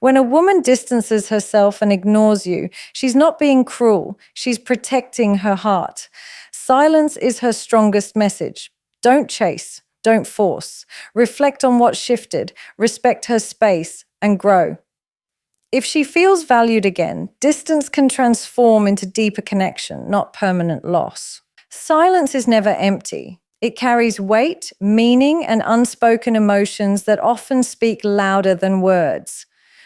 When a woman distances herself and ignores you, she's not being cruel, she's protecting her heart. Silence is her strongest message. Don't chase, don't force. Reflect on what shifted, respect her space, and grow. If she feels valued again, distance can transform into deeper connection, not permanent loss. Silence is never empty. It carries weight, meaning, and unspoken emotions that often speak louder than words.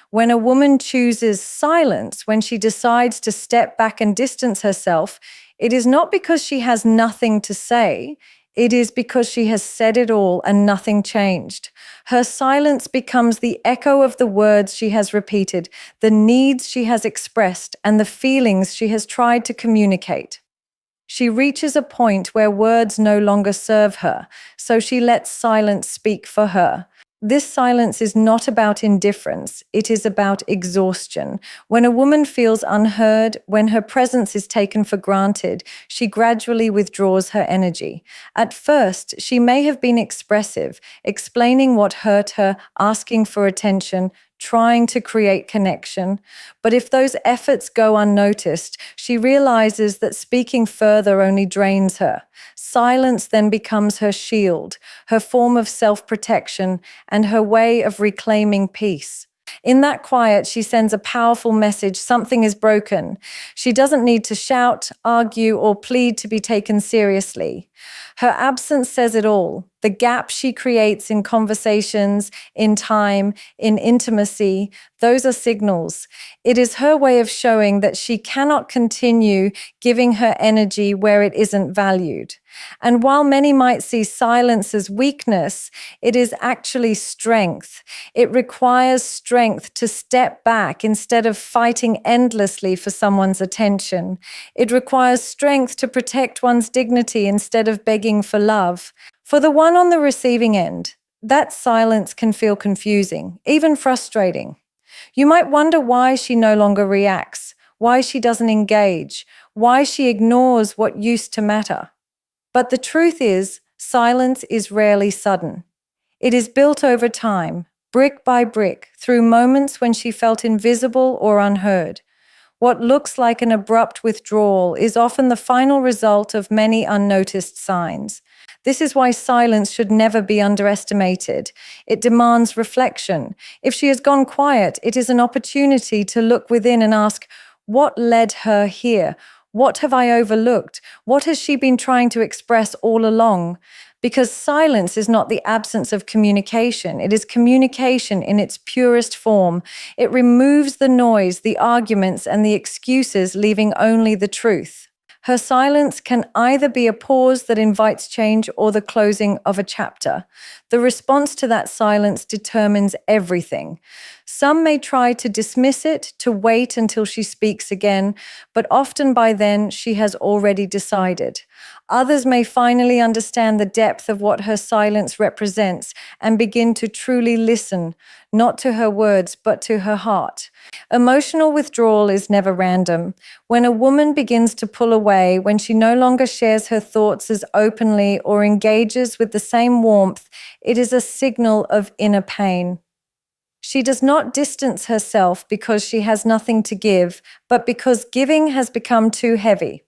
When a woman chooses silence, when she decides to step back and distance herself, it is not because she has nothing to say. It is because she has said it all and nothing changed. Her silence becomes the echo of the words she has repeated, the needs she has expressed, and the feelings she has tried to communicate. She reaches a point where words no longer serve her, so she lets silence speak for her. This silence is not about indifference, it is about exhaustion. When a woman feels unheard, when her presence is taken for granted, she gradually withdraws her energy. At first, she may have been expressive, explaining what hurt her, asking for attention, trying to create connection. But if those efforts go unnoticed, she realizes that speaking further only drains her. Silence then becomes her shield, her form of self-protection, and her way of reclaiming peace. In that quiet, she sends a powerful message: something is broken. She doesn't need to shout, argue, or plead to be taken seriously. Her absence says it all. The gap she creates in conversations, in time, in intimacy, those are signals. It is her way of showing that she cannot continue giving her energy where it isn't valued. And while many might see silence as weakness, it is actually strength. It requires strength to step back instead of fighting endlessly for someone's attention. It requires strength to protect one's dignity instead of begging for love. For the one on the receiving end, that silence can feel confusing, even frustrating. You might wonder why she no longer reacts, why she doesn't engage, why she ignores what used to matter. But the truth is, silence is rarely sudden. It is built over time, brick by brick, through moments when she felt invisible or unheard. What looks like an abrupt withdrawal is often the final result of many unnoticed signs. This is why silence should never be underestimated. It demands reflection. If she has gone quiet, it is an opportunity to look within and ask, what led her here? What have I overlooked? What has she been trying to express all along? Because silence is not the absence of communication. It is communication in its purest form. It removes the noise, the arguments, and the excuses, leaving only the truth. Her silence can either be a pause that invites change or the closing of a chapter. The response to that silence determines everything. Some may try to dismiss it, to wait until she speaks again, but often by then she has already decided. Others may finally understand the depth of what her silence represents and begin to truly listen, not to her words, but to her heart. Emotional withdrawal is never random. When a woman begins to pull away, when she no longer shares her thoughts as openly or engages with the same warmth, it is a signal of inner pain. She does not distance herself because she has nothing to give, but because giving has become too heavy.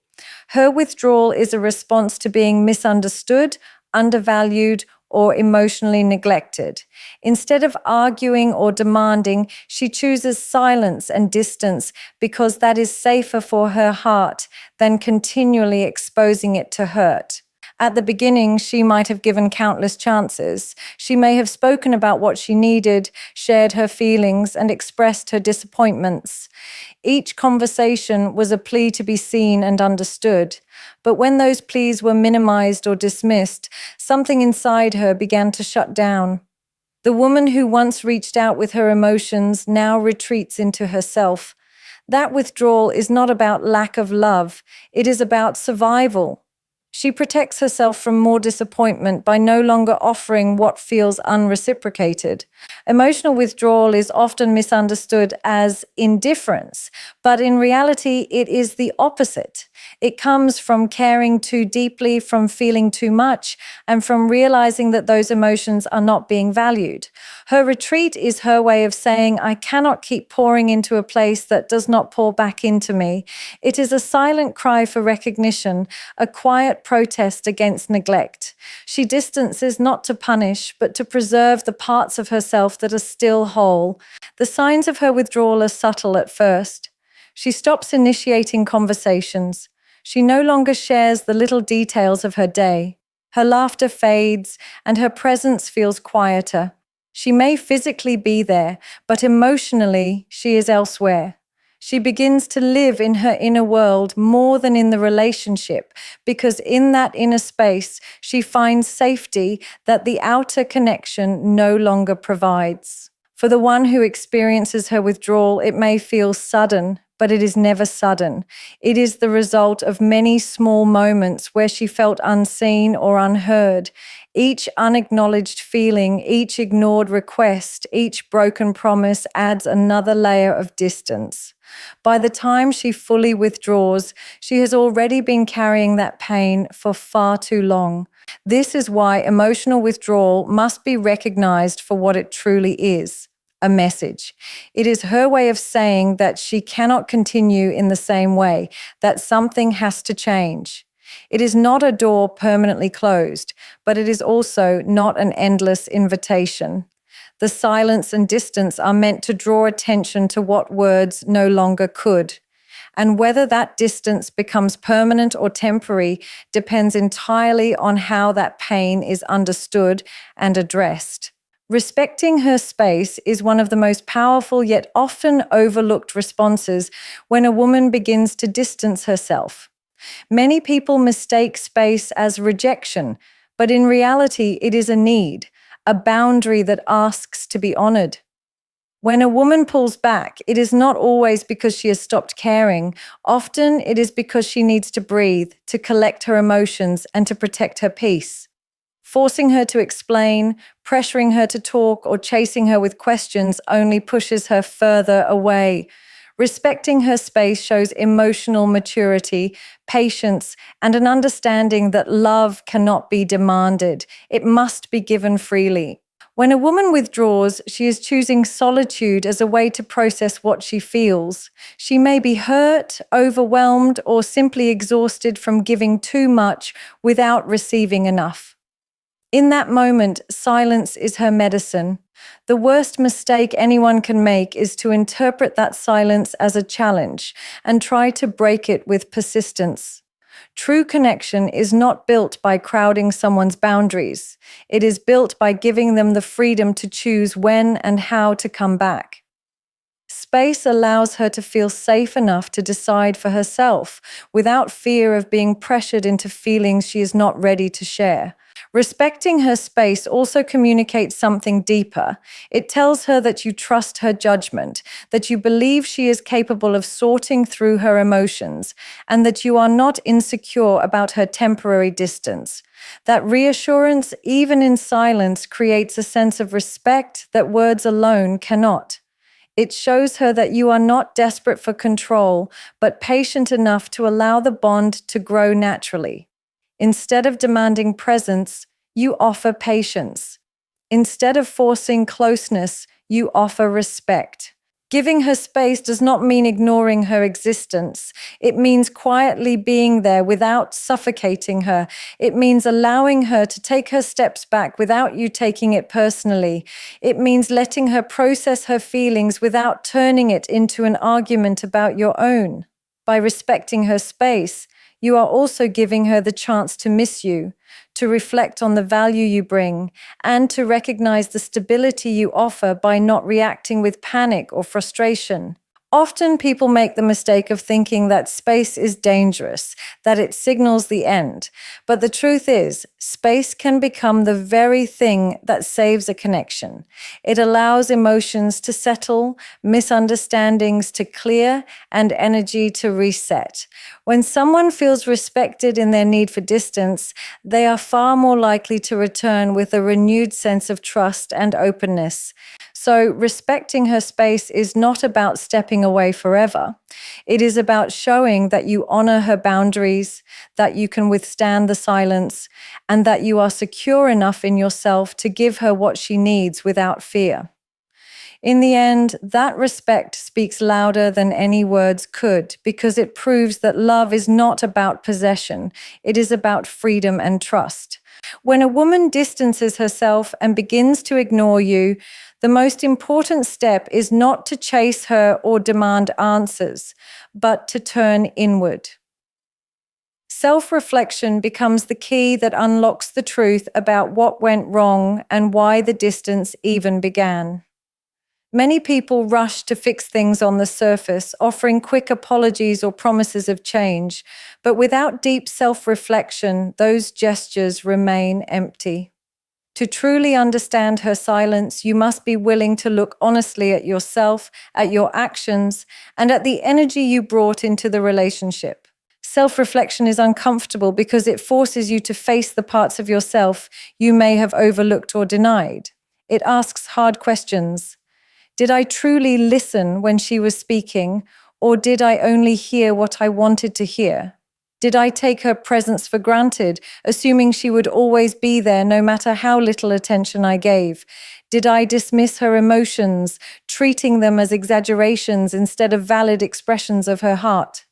Her withdrawal is a response to being misunderstood, undervalued, or emotionally neglected. Instead of arguing or demanding, she chooses silence and distance because that is safer for her heart than continually exposing it to hurt. At the beginning, she might have given countless chances. She may have spoken about what she needed, shared her feelings, and expressed her disappointments. Each conversation was a plea to be seen and understood. But when those pleas were minimized or dismissed, something inside her began to shut down. The woman who once reached out with her emotions now retreats into herself. That withdrawal is not about lack of love. It is about survival. She protects herself from more disappointment by no longer offering what feels unreciprocated. Emotional withdrawal is often misunderstood as indifference, but in reality, it is the opposite. It comes from caring too deeply, from feeling too much, and from realizing that those emotions are not being valued. Her retreat is her way of saying, I cannot keep pouring into a place that does not pour back into me. It is a silent cry for recognition, a quiet protest against neglect. She distances not to punish, but to preserve the parts of herself that are still whole. The signs of her withdrawal are subtle at first. She stops initiating conversations. She no longer shares the little details of her day. Her laughter fades, and her presence feels quieter. She may physically be there, but emotionally, she is elsewhere. She begins to live in her inner world more than in the relationship, because in that inner space, she finds safety that the outer connection no longer provides. For the one who experiences her withdrawal, it may feel sudden, but it is never sudden. It is the result of many small moments where she felt unseen or unheard. Each unacknowledged feeling, each ignored request, each broken promise adds another layer of distance. By the time she fully withdraws, she has already been carrying that pain for far too long. This is why emotional withdrawal must be recognized for what it truly is, a message. It is her way of saying that she cannot continue in the same way, that something has to change. It is not a door permanently closed, but it is also not an endless invitation. The silence and distance are meant to draw attention to what words no longer could. And whether that distance becomes permanent or temporary depends entirely on how that pain is understood and addressed. Respecting her space is one of the most powerful yet often overlooked responses when a woman begins to distance herself. Many people mistake space as rejection, but in reality, it is a need, a boundary that asks to be honored. When a woman pulls back, it is not always because she has stopped caring. Often it is because she needs to breathe, to collect her emotions, and to protect her peace. Forcing her to explain, pressuring her to talk, or chasing her with questions only pushes her further away. Respecting her space shows emotional maturity, patience, and an understanding that love cannot be demanded. It must be given freely. When a woman withdraws, she is choosing solitude as a way to process what she feels. She may be hurt, overwhelmed, or simply exhausted from giving too much without receiving enough. In that moment, silence is her medicine. The worst mistake anyone can make is to interpret that silence as a challenge and try to break it with persistence. True connection is not built by crowding someone's boundaries. It is built by giving them the freedom to choose when and how to come back. Space allows her to feel safe enough to decide for herself without fear of being pressured into feelings she is not ready to share. Respecting her space also communicates something deeper. It tells her that you trust her judgment, that you believe she is capable of sorting through her emotions, and that you are not insecure about her temporary distance. That reassurance, even in silence, creates a sense of respect that words alone cannot. It shows her that you are not desperate for control, but patient enough to allow the bond to grow naturally. Instead of demanding presence, you offer patience. Instead of forcing closeness, you offer respect. Giving her space does not mean ignoring her existence. It means quietly being there without suffocating her. It means allowing her to take her steps back without you taking it personally. It means letting her process her feelings without turning it into an argument about your own. By respecting her space, you are also giving her the chance to miss you, to reflect on the value you bring, and to recognize the stability you offer by not reacting with panic or frustration. Often people make the mistake of thinking that space is dangerous, that it signals the end. But the truth is, space can become the very thing that saves a connection. It allows emotions to settle, misunderstandings to clear, and energy to reset. When someone feels respected in their need for distance, they are far more likely to return with a renewed sense of trust and openness. So, respecting her space is not about stepping away forever. It is about showing that you honor her boundaries, that you can withstand the silence, and that you are secure enough in yourself to give her what she needs without fear. In the end, that respect speaks louder than any words could, because it proves that love is not about possession, it is about freedom and trust. When a woman distances herself and begins to ignore you, the most important step is not to chase her or demand answers, but to turn inward. Self-reflection becomes the key that unlocks the truth about what went wrong and why the distance even began. Many people rush to fix things on the surface, offering quick apologies or promises of change, but without deep self-reflection, those gestures remain empty. To truly understand her silence, you must be willing to look honestly at yourself, at your actions, and at the energy you brought into the relationship. Self-reflection is uncomfortable because it forces you to face the parts of yourself you may have overlooked or denied. It asks hard questions. Did I truly listen when she was speaking, or did I only hear what I wanted to hear? Did I take her presence for granted, assuming she would always be there no matter how little attention I gave? Did I dismiss her emotions, treating them as exaggerations instead of valid expressions of her heart?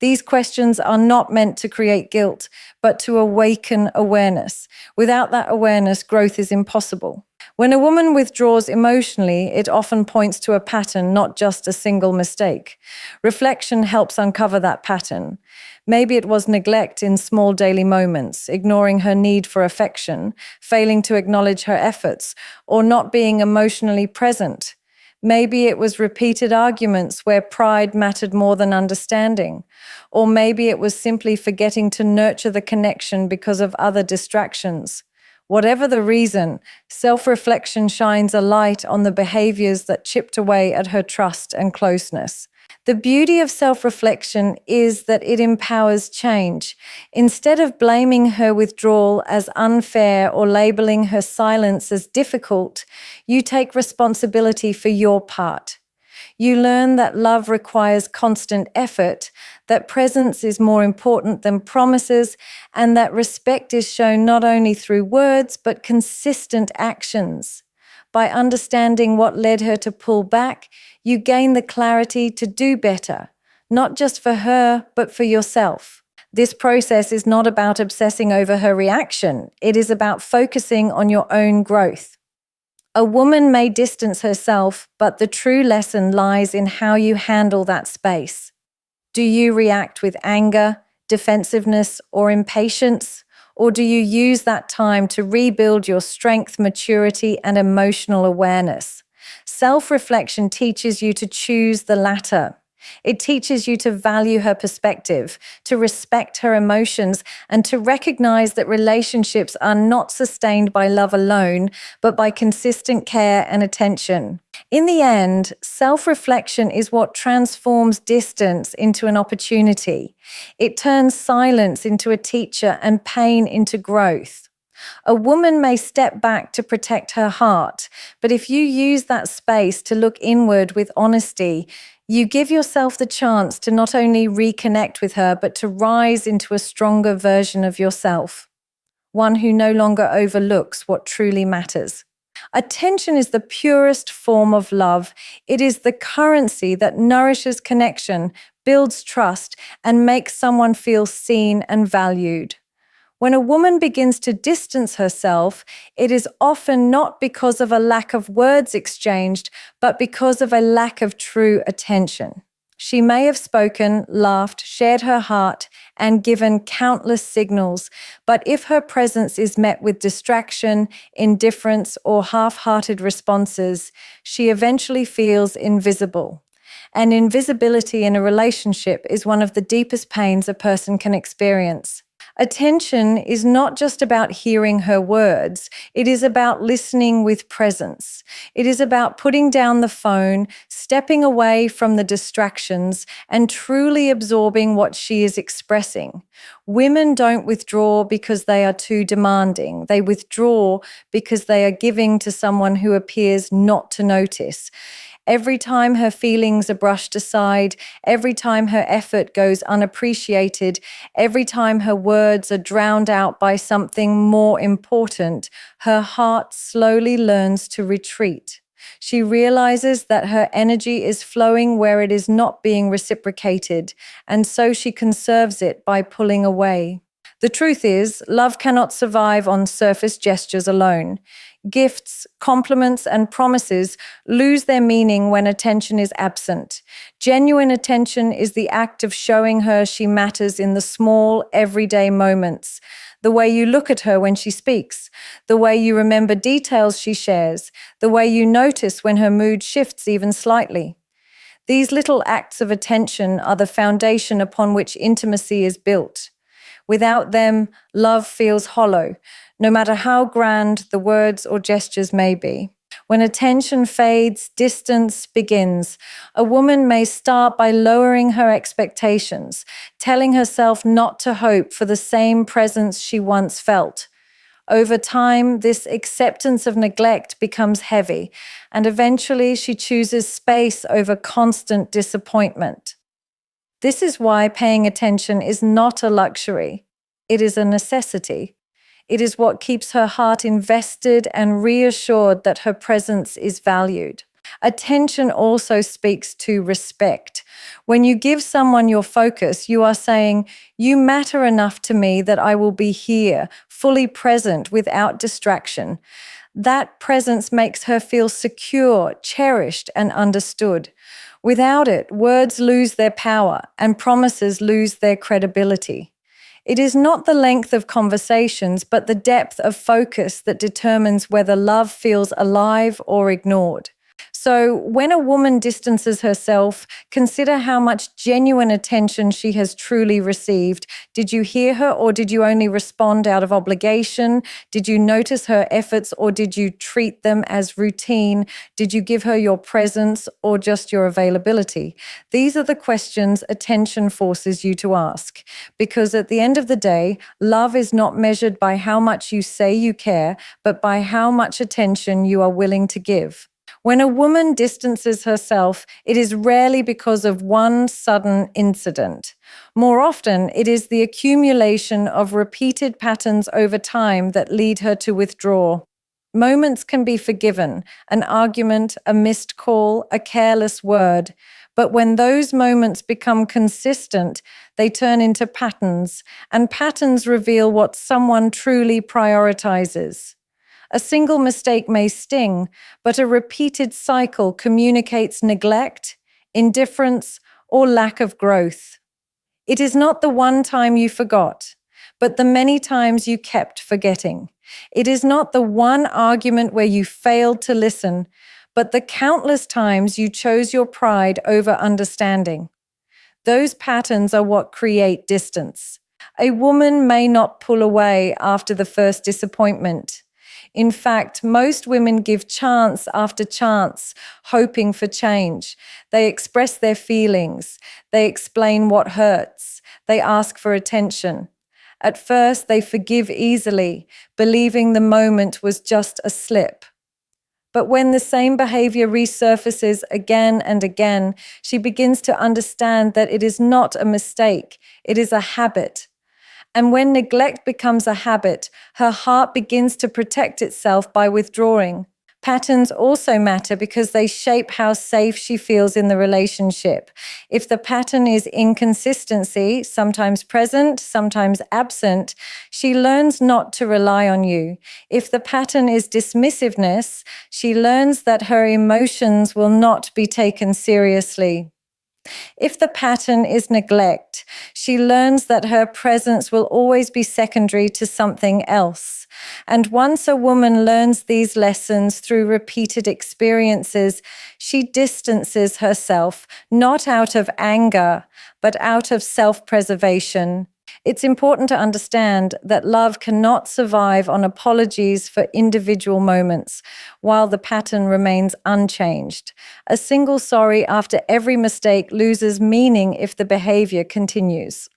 These questions are not meant to create guilt, but to awaken awareness. Without that awareness, growth is impossible. When a woman withdraws emotionally, it often points to a pattern, not just a single mistake. Reflection helps uncover that pattern. Maybe it was neglect in small daily moments, ignoring her need for affection, failing to acknowledge her efforts, or not being emotionally present. Maybe it was repeated arguments where pride mattered more than understanding. Or maybe it was simply forgetting to nurture the connection because of other distractions. Whatever the reason, self-reflection shines a light on the behaviors that chipped away at her trust and closeness. The beauty of self-reflection is that it empowers change. Instead of blaming her withdrawal as unfair or labeling her silence as difficult, you take responsibility for your part. You learn that love requires constant effort, that presence is more important than promises, and that respect is shown not only through words, but consistent actions. By understanding what led her to pull back, you gain the clarity to do better, not just for her, but for yourself. This process is not about obsessing over her reaction. It is about focusing on your own growth. A woman may distance herself, but the true lesson lies in how you handle that space. Do you react with anger, defensiveness, or impatience? Or do you use that time to rebuild your strength, maturity, and emotional awareness? Self-reflection teaches you to choose the latter. It teaches you to value her perspective, to respect her emotions, and to recognize that relationships are not sustained by love alone, but by consistent care and attention. In the end, self-reflection is what transforms distance into an opportunity. It turns silence into a teacher and pain into growth. A woman may step back to protect her heart, but if you use that space to look inward with honesty, you give yourself the chance to not only reconnect with her, but to rise into a stronger version of yourself, one who no longer overlooks what truly matters. Attention is the purest form of love. It is the currency that nourishes connection, builds trust, and makes someone feel seen and valued. When a woman begins to distance herself, it is often not because of a lack of words exchanged, but because of a lack of true attention. She may have spoken, laughed, shared her heart, and given countless signals, but if her presence is met with distraction, indifference, or half-hearted responses, she eventually feels invisible. And invisibility in a relationship is one of the deepest pains a person can experience. Attention is not just about hearing her words, it is about listening with presence. It is about putting down the phone, stepping away from the distractions, and truly absorbing what she is expressing. Women don't withdraw because they are too demanding. They withdraw because they are giving to someone who appears not to notice. Every time her feelings are brushed aside, every time her effort goes unappreciated, every time her words are drowned out by something more important, her heart slowly learns to retreat. She realizes that her energy is flowing where it is not being reciprocated, and so she conserves it by pulling away. The truth is, love cannot survive on surface gestures alone. Gifts, compliments, and promises lose their meaning when attention is absent. Genuine attention is the act of showing her she matters in the small, everyday moments. The way you look at her when she speaks, the way you remember details she shares, the way you notice when her mood shifts even slightly. These little acts of attention are the foundation upon which intimacy is built. Without them, love feels hollow, no matter how grand the words or gestures may be. When attention fades, distance begins. A woman may start by lowering her expectations, telling herself not to hope for the same presence she once felt. Over time, this acceptance of neglect becomes heavy, and eventually she chooses space over constant disappointment. This is why paying attention is not a luxury. It is a necessity. It is what keeps her heart invested and reassured that her presence is valued. Attention also speaks to respect. When you give someone your focus, you are saying, "You matter enough to me that I will be here, fully present, without distraction." That presence makes her feel secure, cherished, and understood. Without it, words lose their power and promises lose their credibility. It is not the length of conversations, but the depth of focus that determines whether love feels alive or ignored. So, when a woman distances herself, consider how much genuine attention she has truly received. Did you hear her, or did you only respond out of obligation? Did you notice her efforts, or did you treat them as routine? Did you give her your presence, or just your availability? These are the questions attention forces you to ask. Because at the end of the day, love is not measured by how much you say you care, but by how much attention you are willing to give. When a woman distances herself, it is rarely because of one sudden incident. More often, it is the accumulation of repeated patterns over time that lead her to withdraw. Moments can be forgiven, an argument, a missed call, a careless word. But when those moments become consistent, they turn into patterns, and patterns reveal what someone truly prioritizes. A single mistake may sting, but a repeated cycle communicates neglect, indifference, or lack of growth. It is not the one time you forgot, but the many times you kept forgetting. It is not the one argument where you failed to listen, but the countless times you chose your pride over understanding. Those patterns are what create distance. A woman may not pull away after the first disappointment. In fact, most women give chance after chance, hoping for change. They express their feelings. They explain what hurts. They ask for attention. At first, they forgive easily, believing the moment was just a slip. But when the same behavior resurfaces again and again, she begins to understand that it is not a mistake, it is a habit. And when neglect becomes a habit, her heart begins to protect itself by withdrawing. Patterns also matter because they shape how safe she feels in the relationship. If the pattern is inconsistency, sometimes present, sometimes absent, she learns not to rely on you. If the pattern is dismissiveness, she learns that her emotions will not be taken seriously. If the pattern is neglect, she learns that her presence will always be secondary to something else. And once a woman learns these lessons through repeated experiences, she distances herself, not out of anger, but out of self-preservation. It's important to understand that love cannot survive on apologies for individual moments while the pattern remains unchanged. A single sorry after every mistake loses meaning if the behavior continues.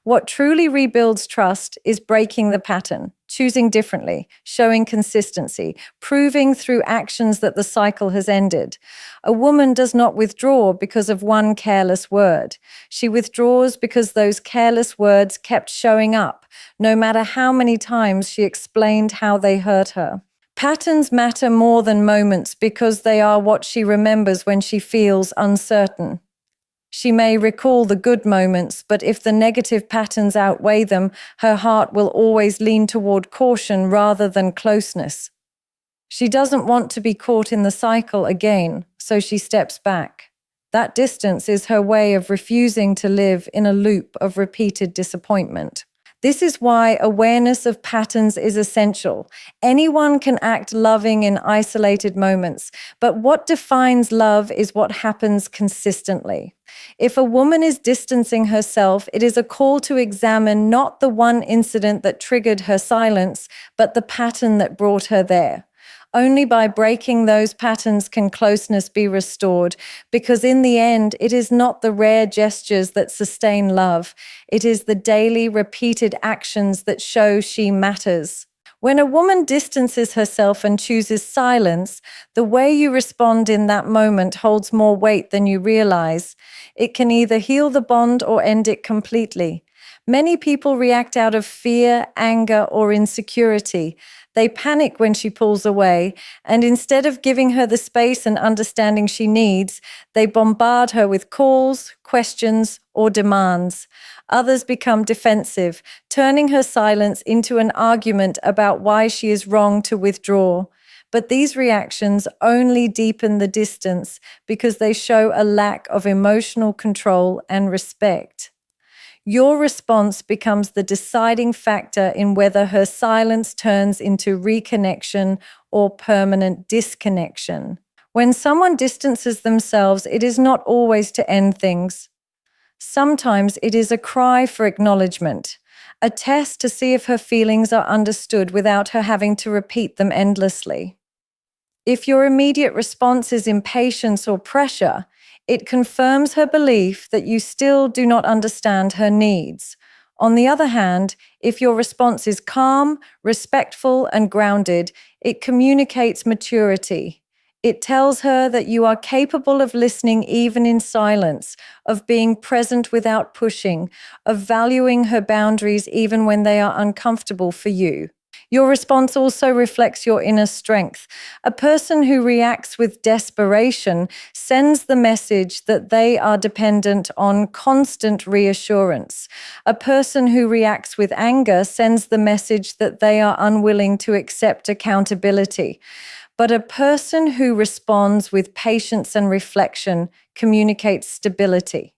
What truly rebuilds trust is breaking the pattern, choosing differently, showing consistency, proving through actions that the cycle has ended. A woman does not withdraw because of one careless word. She withdraws because those careless words kept showing up, no matter how many times she explained how they hurt her. Patterns matter more than moments because they are what she remembers when she feels uncertain. She may recall the good moments, but if the negative patterns outweigh them, her heart will always lean toward caution rather than closeness. She doesn't want to be caught in the cycle again, so she steps back. That distance is her way of refusing to live in a loop of repeated disappointment. This is why awareness of patterns is essential. Anyone can act loving in isolated moments, but what defines love is what happens consistently. If a woman is distancing herself, it is a call to examine not the one incident that triggered her silence, but the pattern that brought her there. Only by breaking those patterns can closeness be restored, because in the end, it is not the rare gestures that sustain love. It is the daily, repeated actions that show she matters. When a woman distances herself and chooses silence, the way you respond in that moment holds more weight than you realize. It can either heal the bond or end it completely. Many people react out of fear, anger, or insecurity. They panic when she pulls away, and instead of giving her the space and understanding she needs, they bombard her with calls, questions, or demands. Others become defensive, turning her silence into an argument about why she is wrong to withdraw. But these reactions only deepen the distance because they show a lack of emotional control and respect. Your response becomes the deciding factor in whether her silence turns into reconnection or permanent disconnection. When someone distances themselves, it is not always to end things. Sometimes it is a cry for acknowledgement, a test to see if her feelings are understood without her having to repeat them endlessly. If your immediate response is impatience or pressure, it confirms her belief that you still do not understand her needs. On the other hand, if your response is calm, respectful, and grounded, it communicates maturity. It tells her that you are capable of listening even in silence, of being present without pushing, of valuing her boundaries even when they are uncomfortable for you. Your response also reflects your inner strength. A person who reacts with desperation sends the message that they are dependent on constant reassurance. A person who reacts with anger sends the message that they are unwilling to accept accountability. But a person who responds with patience and reflection communicates stability.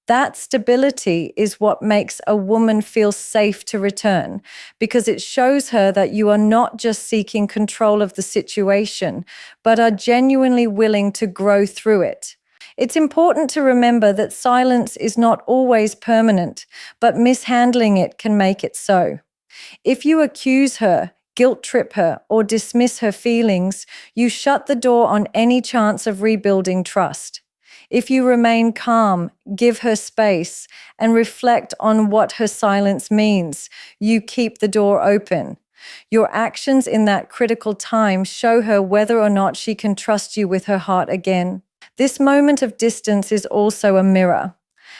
That stability is what makes a woman feel safe to return, because it shows her that you are not just seeking control of the situation, but are genuinely willing to grow through it. It's important to remember that silence is not always permanent, but mishandling it can make it so. If you accuse her, guilt trip her, or dismiss her feelings, you shut the door on any chance of rebuilding trust. If you remain calm, give her space, and reflect on what her silence means, you keep the door open. Your actions in that critical time show her whether or not she can trust you with her heart again. This moment of distance is also a mirror.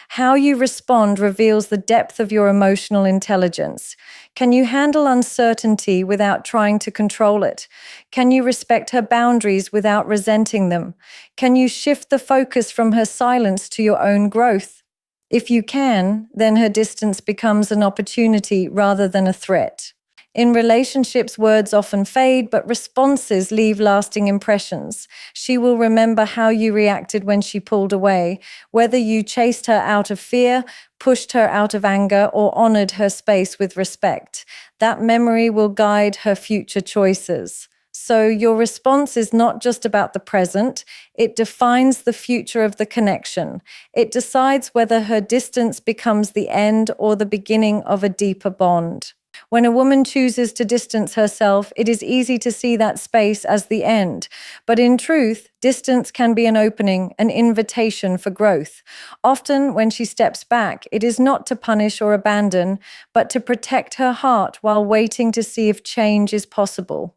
How you respond reveals the depth of your emotional intelligence. Can you handle uncertainty without trying to control it? Can you respect her boundaries without resenting them? Can you shift the focus from her silence to your own growth? If you can, then her distance becomes an opportunity rather than a threat. In relationships, words often fade, but responses leave lasting impressions. She will remember how you reacted when she pulled away, whether you chased her out of fear, pushed her out of anger, or honored her space with respect. That memory will guide her future choices. So your response is not just about the present, it defines the future of the connection. It decides whether her distance becomes the end or the beginning of a deeper bond. When a woman chooses to distance herself, it is easy to see that space as the end. But in truth, distance can be an opening, an invitation for growth. Often, when she steps back, it is not to punish or abandon, but to protect her heart while waiting to see if change is possible.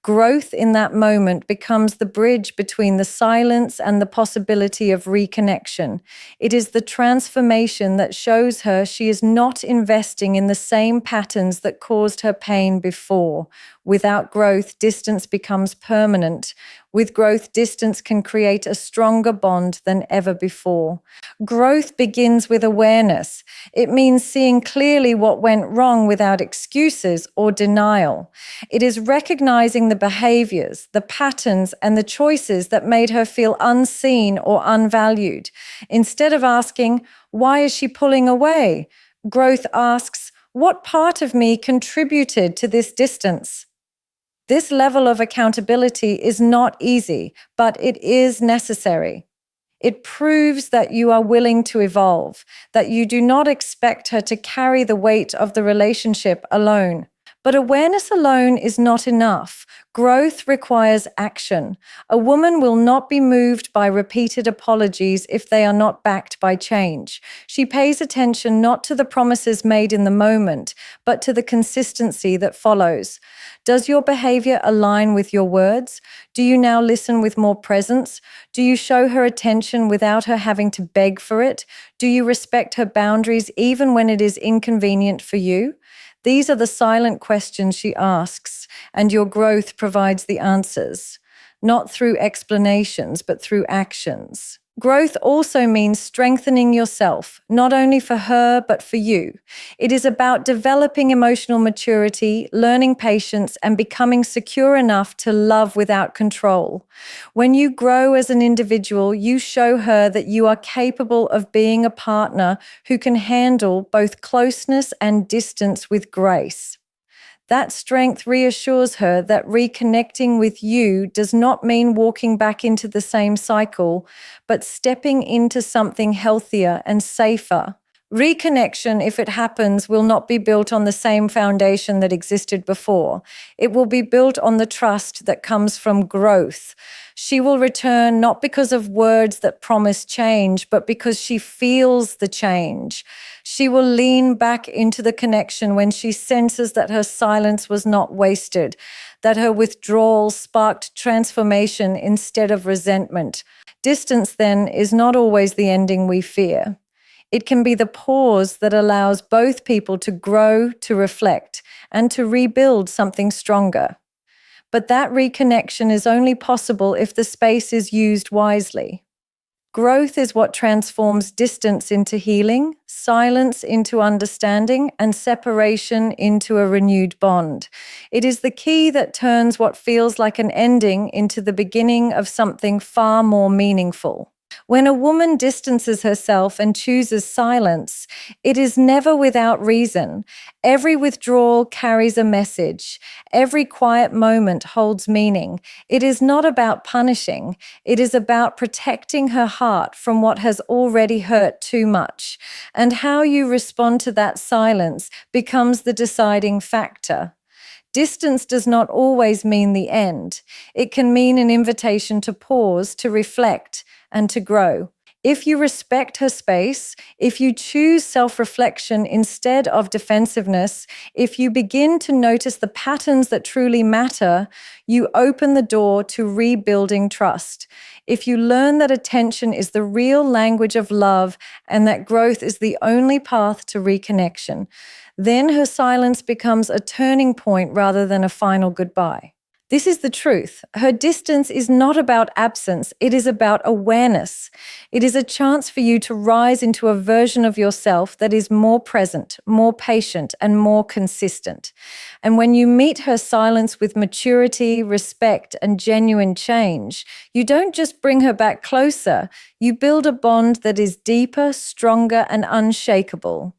Growth in that moment becomes the bridge between the silence and the possibility of reconnection. It is the transformation that shows her she is not investing in the same patterns that caused her pain before. Without growth, distance becomes permanent. With growth, distance can create a stronger bond than ever before. Growth begins with awareness. It means seeing clearly what went wrong without excuses or denial. It is recognizing the behaviors, the patterns, and the choices that made her feel unseen or unvalued. Instead of asking, "Why is she pulling away?" growth asks, "What part of me contributed to this distance?" This level of accountability is not easy, but it is necessary. It proves that you are willing to evolve, that you do not expect her to carry the weight of the relationship alone. But awareness alone is not enough. Growth requires action. A woman will not be moved by repeated apologies if they are not backed by change. She pays attention not to the promises made in the moment, but to the consistency that follows. Does your behavior align with your words? Do you now listen with more presence? Do you show her attention without her having to beg for it? Do you respect her boundaries even when it is inconvenient for you? These are the silent questions she asks, and your growth provides the answers, not through explanations, but through actions. Growth also means strengthening yourself, not only for her, but for you. It is about developing emotional maturity, learning patience, and becoming secure enough to love without control. When you grow as an individual, you show her that you are capable of being a partner who can handle both closeness and distance with grace. That strength reassures her that reconnecting with you does not mean walking back into the same cycle, but stepping into something healthier and safer. Reconnection, if it happens, will not be built on the same foundation that existed before. It will be built on the trust that comes from growth. She will return not because of words that promise change, but because she feels the change. She will lean back into the connection when she senses that her silence was not wasted, that her withdrawal sparked transformation instead of resentment. Distance, then, is not always the ending we fear. It can be the pause that allows both people to grow, to reflect, and to rebuild something stronger. But that reconnection is only possible if the space is used wisely. Growth is what transforms distance into healing, silence into understanding, and separation into a renewed bond. It is the key that turns what feels like an ending into the beginning of something far more meaningful. When a woman distances herself and chooses silence, it is never without reason. Every withdrawal carries a message. Every quiet moment holds meaning. It is not about punishing. It is about protecting her heart from what has already hurt too much. And how you respond to that silence becomes the deciding factor. Distance does not always mean the end. It can mean an invitation to pause, to reflect, and to grow. If you respect her space, if you choose self-reflection instead of defensiveness, if you begin to notice the patterns that truly matter, you open the door to rebuilding trust. If you learn that attention is the real language of love and that growth is the only path to reconnection, then her silence becomes a turning point rather than a final goodbye. This is the truth. Her distance is not about absence, it is about awareness. It is a chance for you to rise into a version of yourself that is more present, more patient, and more consistent. And when you meet her silence with maturity, respect, and genuine change, you don't just bring her back closer, you build a bond that is deeper, stronger, and unshakable.